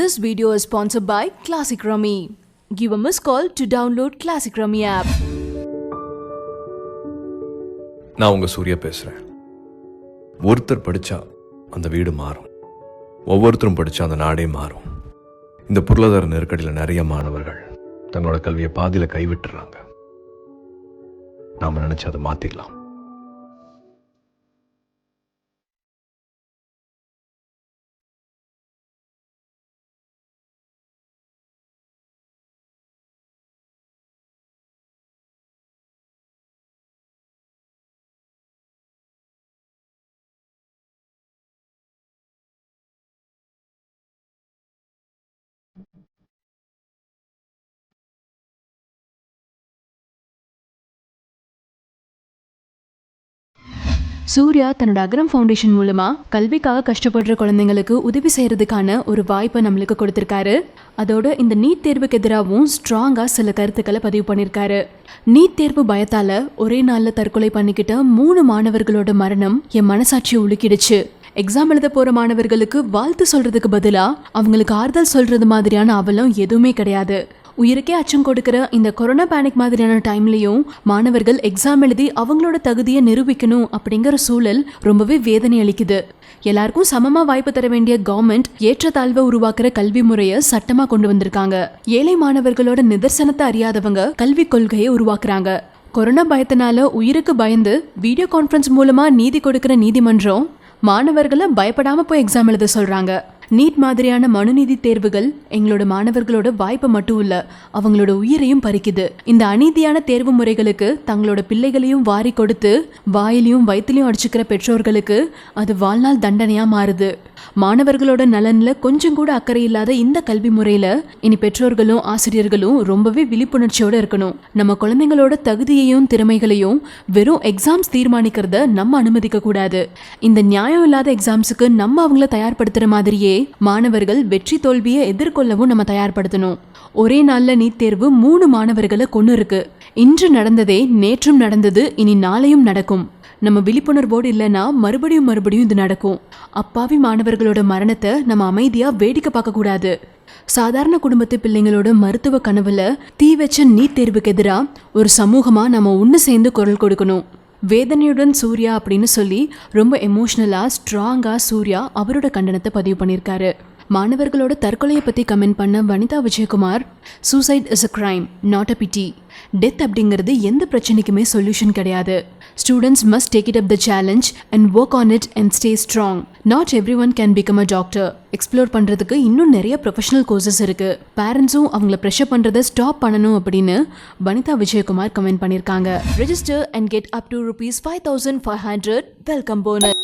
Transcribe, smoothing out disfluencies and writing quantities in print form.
This video is sponsored by Classic Rummy. Give a missed call to download Classic Rummy app. நான் உங்க சூர்யா பேசுறேன். ஒருத்தர் படிச்சா அந்த வீடு மாறும், ஒவ்வொருத்தரும் படிச்சா அந்த நாடே மாறும். இந்த பொருளாதார நெருக்கடியில் நிறைய மாணவர்கள் தங்களோட கல்வியை பாதியில கைவிட்டுறாங்க. நாம நினைச்சு அதை மாத்திடலாம். சூர்யா தன்னோட அகரம் ஃபவுண்டேஷன் மூலமா கல்விக்காக கஷ்டப்படுற குழந்தைங்களுக்கு உதவி செய்யறதுக்கான ஒரு வாய்ப்பை நம்மளுக்கு கொடுத்திருக்காரு. அதோட இந்த நீட் தேர்வுக்கு எதிராகவும் ஸ்ட்ராங்கா சில கருத்துக்களை பதிவு பண்ணியிருக்காரு. நீட் தேர்வு பயத்தால ஒரே நாள்ல தற்கொலை பண்ணிக்கிட்ட 3 மாணவர்களோட மரணம் என் மனசாட்சியை உலுக்கிடுச்சு. எக்ஸாம் எழுத போற மாணவர்களுக்கு வாழ்த்து சொல்றதுக்கு பதிலா அவங்களுக்கு ஆறுதல் சொல்றது மாதிரியான அவலம் எதுவுமே கிடையாது. உயிருக்கே அச்சம் கொடுக்கிற இந்த கொரோனா பேனிக் மாதிரியான டைம்லயும் மாணவர்கள் எக்ஸாம் எழுதி அவங்களோட தகுதியை நிரூபிக்கணும் அப்படிங்கிற சூழல் ரொம்பவே வேதனை அளிக்குது. எல்லாருக்கும் சமமா வாய்ப்பு தர வேண்டிய கவர்மெண்ட் ஏற்றத்தாழ்வை உருவாக்குற கல்வி முறையை சட்டமா கொண்டு வந்திருக்காங்க. ஏழை மாணவர்களோட நிதர்சனத்தை அறியாதவங்க கல்வி கொள்கையை உருவாக்குறாங்க. கொரோனா பயத்தினால உயிருக்கு பயந்து வீடியோ கான்ஃபரன்ஸ் மூலமா நீதி கொடுக்கிற நீதிமன்றம் மாணவர்களை பயப்படாம போய் எக்ஸாம் எழுத சொல்றாங்க. நீட் மாதிரியான மனுநீதி தேர்வுகள் எங்களோட மாணவர்களோட வாய்ப்பை மட்டும் இல்ல, அவங்களோட உயிரையும் பறிக்குது. இந்த அநீதியான தேர்வு முறைகளுக்கு தங்களோட பிள்ளைகளையும் வாரி கொடுத்து வாயிலையும் வயிற்றுலையும் அடிச்சுக்கிற பெற்றோர்களுக்கு அது வாழ்நாள் தண்டனையா மாறுது. மாணவர்களோட நலன்ல கொஞ்சம் கூட அக்கறை இல்லாத இந்த கல்வி முறையில இனி பெற்றோர்களும் ஆசிரியர்களும் ரொம்பவே விழிப்புணர்ச்சியோட இருக்கணும். நம்ம குழந்தைங்களோட தகுதியையும் திறமைகளையும் வெறும் எக்ஸாம்ஸ் தீர்மானிக்கிறத நம்ம அனுமதிக்க கூடாது. இந்த நியாயம் இல்லாத எக்ஸாம்ஸுக்கு நம்ம அவங்கள தயார்படுத்துற மாதிரியே மாணவர்கள் வெற்றி தோல்வியை எதிர்கொள்ளவும் நம்ம தயார்படுத்தணும். ஒரே நாள்ல நீட் தேர்வு 3 மாணவர்களை கொன்னு இருக்கு. இன்று நடந்ததே நேற்றும் நடந்தது, இனி நாளையும் நடக்கும். நம்ம விழிப்புணர்வோடு இல்லைன்னா மறுபடியும் இது நடக்கும். அப்பாவி மாணவர்களோட மரணத்தை நம்ம அமைதியா வேடிக்கை பார்க்க கூடாது. சாதாரண குடும்பத்து பிள்ளைங்களோட மருத்துவ கனவுல தீ வச்ச நீட் தேர்வுக்கு எதிராக ஒரு சமூகமா நம்ம ஒன்று சேர்ந்து குரல் கொடுக்கணும். வேதனையுடன் சூர்யா அப்படின்னு சொல்லி ரொம்ப எமோஷ்னலா ஸ்ட்ராங்கா சூர்யா அவரோட கண்டனத்தை பதிவு பண்ணியிருக்காரு. மாணவர்களோட தற்கொலையை பற்றி கமெண்ட் பண்ண Vanitha Vijayakumar, suicide is a crime not a pity. Death அப்படிங்கிறது எந்த பிரச்சனைக்குமே சொல்யூஷன் கிடையாது. Students must take it up the challenge and work on it and stay strong. Not every one can become a doctor. Explore பண்ணுறதுக்கு இன்னும் நிறைய professional courses இருக்கு. பேரண்ட்ஸும் அவங்கள ப்ரெஷர் பண்ணுறதை ஸ்டாப் பண்ணணும் அப்படின்னு வனிதா விஜயகுமார் கமெண்ட் பண்ணியிருக்காங்க. Register and get up to ₹5,500 welcome bonus.